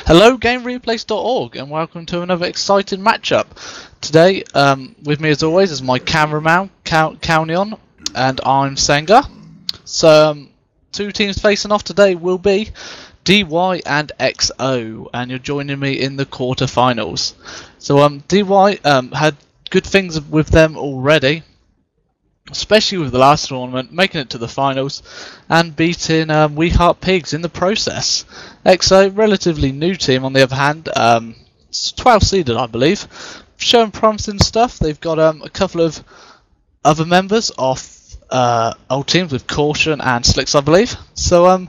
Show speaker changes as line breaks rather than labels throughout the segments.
Hello GameReplays.org and welcome to another exciting matchup. Today with me as always is my cameraman Kaunion and I'm Senga. So two teams facing off today will be DY and XO, and you're joining me in the quarterfinals. So DY had good things with them already, especially with the last tournament, making it to the finals and beating We Heart Pigs in the process. XO, relatively new team on the other hand, 12 seeded I believe, showing promising stuff. They've got a couple of other members off old teams with Caution and Slicks I believe, so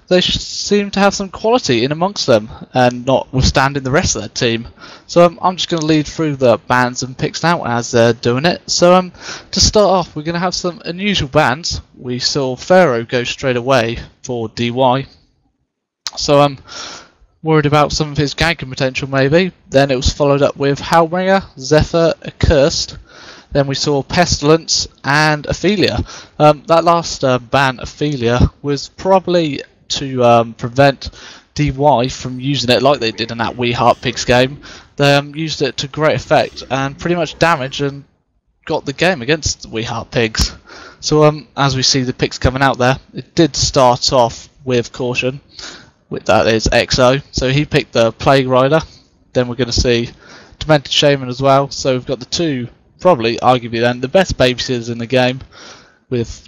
they seem to have some quality in amongst them and notwithstanding the rest of their team. So I'm just going to lead through the bans and picks now as they're doing it. So to start off, we're going to have some unusual bans. We saw Pharaoh go straight away for DY. So I'm worried about some of his ganking potential maybe. Then it was followed up with Howlbringer, Zephyr, Accursed. Then we saw Pestilence and Ophelia. That last ban, Ophelia, was probably to prevent DY from using it like they did in that We Heart Pigs game. They used it to great effect and pretty much damaged and got the game against the We Heart Pigs. So as we see the picks coming out there, it did start off with Caution, with that is XO. So he picked the Plague Rider. Then we're going to see Demented Shaman as well. So we've got the two, probably arguably then the best babysitters in the game, with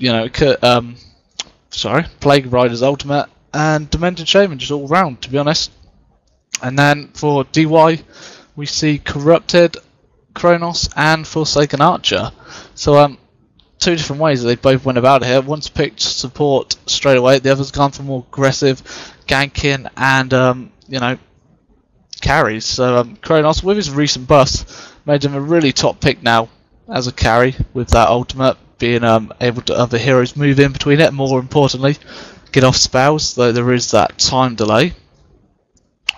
Plague Rider's ultimate and Demented Shaman just all round, to be honest. And then for DY we see Corrupted, Kronos and Forsaken Archer. So two different ways that they both went about it here. One's picked support straight away, the other's gone for more aggressive ganking and carries. So Kronos, with his recent buffs, made him a really top pick now as a carry, with that ultimate being able to other heroes move in between it, and more importantly get off spells, though there is that time delay.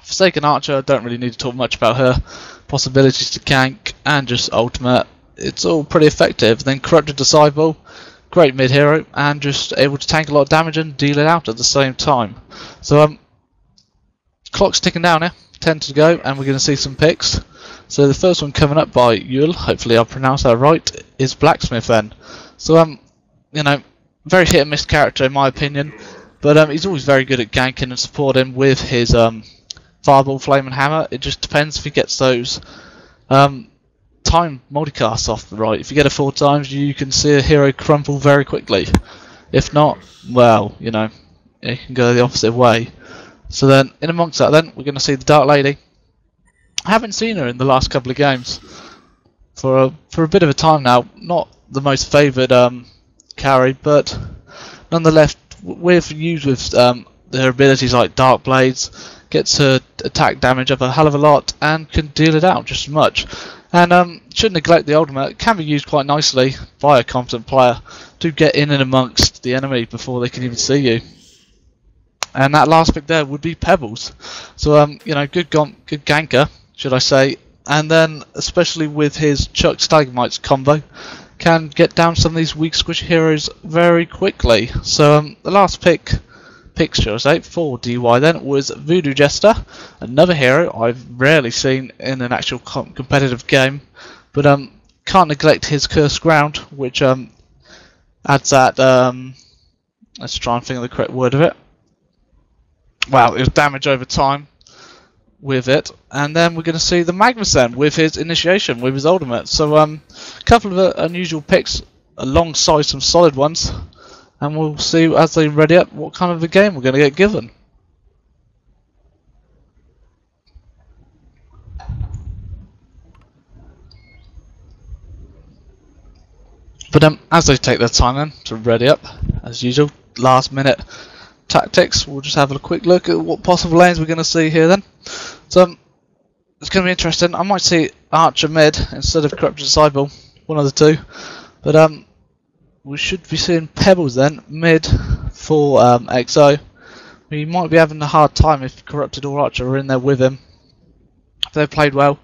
Forsaken Archer, I don't really need to talk much about her. Possibilities to gank and just ultimate, it's all pretty effective. Then Corrupted Disciple, great mid hero and just able to tank a lot of damage and deal it out at the same time. So clock's ticking down here, 10 to go, and we're going to see some picks. So the first one coming up by Yul, hopefully I'll pronounce that right, is Blacksmith then. So very hit and miss character in my opinion, but he's always very good at ganking and supporting with his Fireball, Flame and Hammer. It just depends if he gets those time multicasts off right. If you get it 4 times, you can see a hero crumple very quickly. If not, well, it can go the opposite way. So then, in amongst that then, we're going to see the Dark Lady. I haven't seen her in the last couple of games for a bit of a time now. Not the most favoured carry, but nonetheless, with her abilities like Dark Blades, gets her attack damage up a hell of a lot and can deal it out just as much. And shouldn't neglect the ultimate. It can be used quite nicely by a competent player to get in and amongst the enemy before they can even see you. And that last pick there would be Pebbles. So good ganker, should I say. And then especially with his Chuck Stalagmites combo, can get down some of these weak squishy heroes very quickly. So the last pick should I say, for DY then was Voodoo Jester, another hero I've rarely seen in an actual competitive game, but can't neglect his Cursed Ground, which adds that let's try and think of the correct word of it. Wow, it was damage over time with it. And then we're going to see the Magnuson with his initiation, with his ultimate. So a couple of unusual picks alongside some solid ones, and we'll see as they ready up what kind of a game we're going to get given. But as they take their time then to ready up, as usual, last minute tactics, we'll just have a quick look at what possible lanes we're going to see here then. So it's going to be interesting. I might see Archer mid instead of Corrupted Disciple, one of the two, but we should be seeing Pebbles then mid for XO. We might be having a hard time if Corrupted or Archer are in there with him. If they've played well,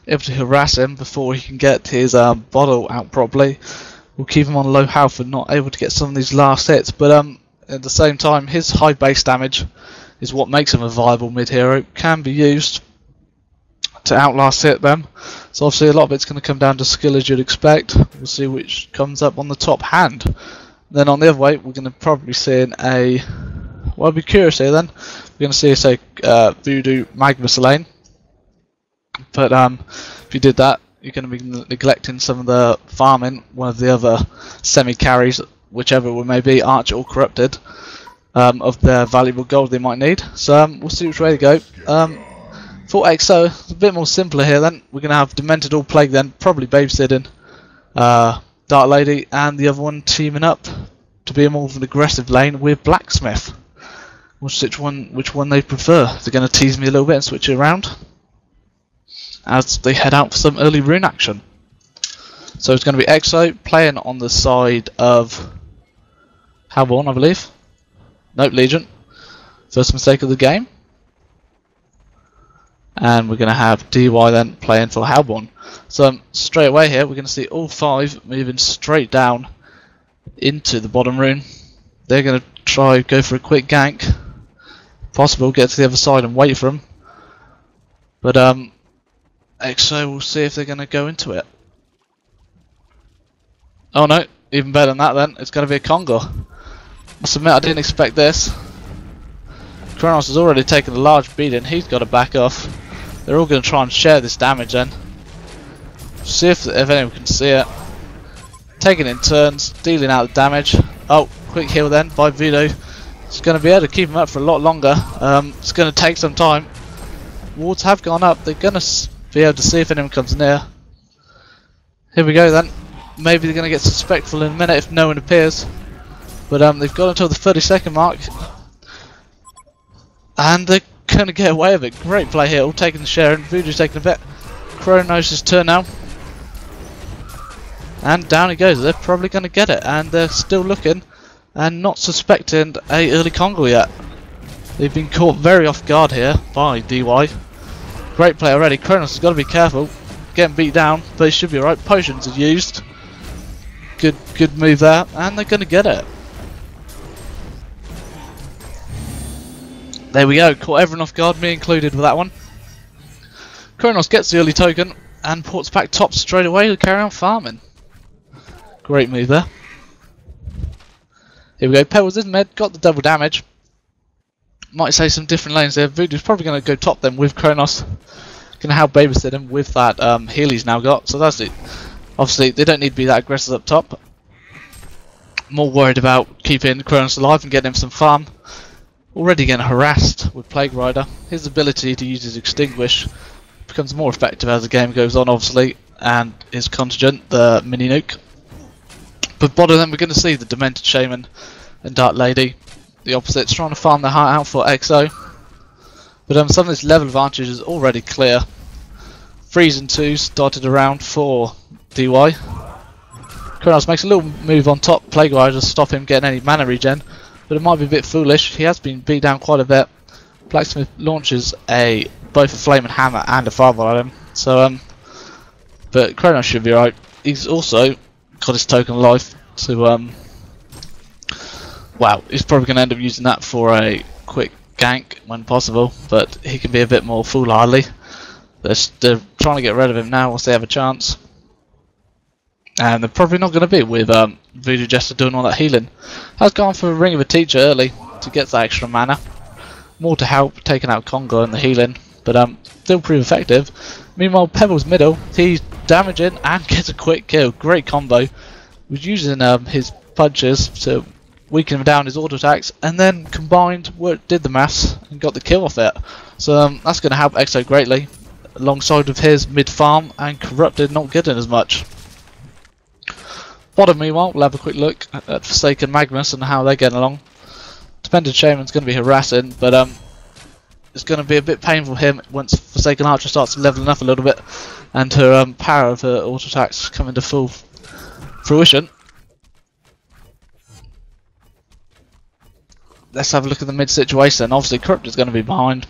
able to harass him before he can get his bottle out properly, we'll keep him on low health and not able to get some of these last hits. But at the same time, his high base damage is what makes him a viable mid hero. Can be used to outlast hit them. So obviously a lot of it's going to come down to skill, as you'd expect. We'll see which comes up on the top hand. Then on the other way, we're going to probably see a... Well, I'll be curious here then. We're going to see, say, Voodoo Magnus lane. But if you did that, you're going to be neglecting some of the farming, one of the other semi-carries, whichever it may be, Archer or Corrupted, of their valuable gold they might need. So we'll see which way they go. For XO, it's a bit more simpler here then. We're going to have Demented or Plague then, probably babysitting Dark Lady, and the other one teaming up to be a more of an aggressive lane with Blacksmith. Which one they prefer. They're going to tease me a little bit and switch it around as they head out for some early rune action. So it's going to be XO playing on the side of HoN, I believe. Nope, Legion. First mistake of the game. And we're going to have DY then playing for HoN. So straight away here, we're going to see all 5 moving straight down into the bottom rune. They're going to go for a quick gank. Possible get to the other side and wait for them. But XO will see if they're going to go into it. Oh no, even better than that then, it's going to be a Congo. Must admit I didn't expect this. Kronos has already taken a large beating, he's got to back off. They're all going to try and share this damage then. See if anyone can see it. Taking in turns, dealing out the damage. Oh, quick heal then by Voodoo. It's going to be able to keep him up for a lot longer. It's going to take some time. Wards have gone up, they're going to be able to see if anyone comes near. Here we go then. Maybe they're going to get suspectful in a minute if no one appears. But they've got until the 30-second mark. And they're going to get away with it. Great play here, all taking the share, and Voodoo's taking a bit. Kronos' turn now. And down he goes. They're probably going to get it, and they're still looking and not suspecting a early Congo yet. They've been caught very off guard here by DY. Great play already. Kronos has got to be careful. Getting beat down, but he should be alright. Potions are used. Good move there, and they're going to get it. There we go. Caught everyone off guard, me included with that one. Kronos gets the early token and ports back top straight away to carry on farming. Great move there. Here we go. Pebbles is mid, got the double damage. Might say some different lanes there. Voodoo's probably going to go top then with Kronos. Going to help babysit him with that heal he's now got. So that's it. Obviously, they don't need to be that aggressive up top. More worried about keeping Kronos alive and getting him some farm. Already getting harassed with Plague Rider. His ability to use his Extinguish becomes more effective as the game goes on, obviously, and his contingent, the mini nuke. But bottom then we're going to see the Demented Shaman and Dark Lady. The opposites trying to farm their heart out for XO. But some of this level advantage is already clear. 3s and 2s dotted around for DY. Kronos makes a little move on top. Plague Rider to stop him getting any mana regen. But it might be a bit foolish. He has been beat down quite a bit. Blacksmith launches both a flaming hammer and a fireball at him. So but Kronos should be alright. He's also got his token of life to wow, he's probably going to end up using that for a quick gank when possible, but he can be a bit more foolhardy. They're trying to get rid of him now once they have a chance. And they're probably not going to be with Voodoo Jester doing all that healing. Has gone for a Ring of a Teacher early to get that extra mana. More to help taking out Congo and the healing, but still prove effective. Meanwhile, Pebbles middle, he's damaging and gets a quick kill. Great combo. Was using his punches to weaken him down, his auto attacks, and then combined did the mass and got the kill off it. So that's going to help XO greatly, alongside with his mid farm and Corrupted not getting as much. Bottom meanwhile, we'll have a quick look at Forsaken Magnus and how they're getting along. Demented Shaman's going to be harassing, but it's going to be a bit painful for him once Forsaken Archer starts leveling up a little bit and her power of her auto attacks come into full fruition. Let's have a look at the mid situation. Obviously Corrupted's going to be behind.